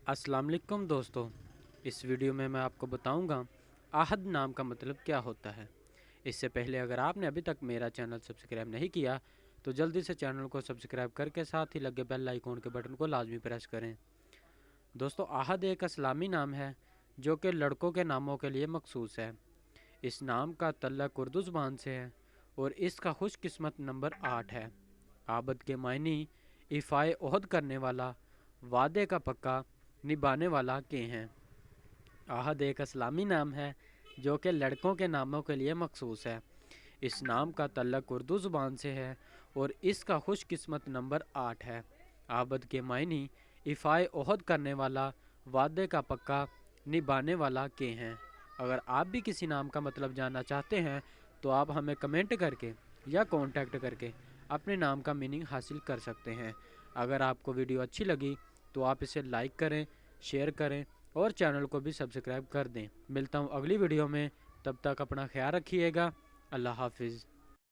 अस्सलाम वालेकुम दोस्तों, इस वीडियो में मैं आपको बताऊंगा आहद नाम का मतलब क्या होता है। इससे पहले अगर आपने अभी तक मेरा चैनल सब्सक्राइब नहीं किया तो जल्दी से चैनल को सब्सक्राइब करके साथ ही लगे बेल आइकॉन के बटन को लाजमी प्रेस करें। दोस्तों, आहद एक इस्लामी नाम है जो कि लड़कों के नामों के लिए मखसूस है। इस नाम का तल्लुक़ उर्दू ज़ुबान से है और इसका खुशकिस्मत नंबर 8 है। आबद के मायने इफ़ाए ओहद करने वाला, वादे का पक्का निभाने वाला के हैं। आहद एक इस्लामी नाम है जो कि लड़कों के नामों के लिए मखसूस है। इस नाम का तल्लुक़ उर्दू ज़ुबान से है और इसका खुशकिस्मत नंबर 8 है। आबद के मायने इफ़ाए ओहद करने वाला, वादे का पक्का निभाने वाला के हैं। अगर आप भी किसी नाम का मतलब जानना चाहते हैं तो आप हमें कमेंट करके या कांटेक्ट करके अपने नाम का मीनिंग हासिल कर सकते हैं। अगर आपको वीडियो अच्छी लगी तो आप इसे लाइक करें, शेयर करें और चैनल को भी सब्सक्राइब कर दें। मिलता हूँ अगली वीडियो में, तब तक अपना ख्याल रखिएगा। अल्लाह हाफिज़।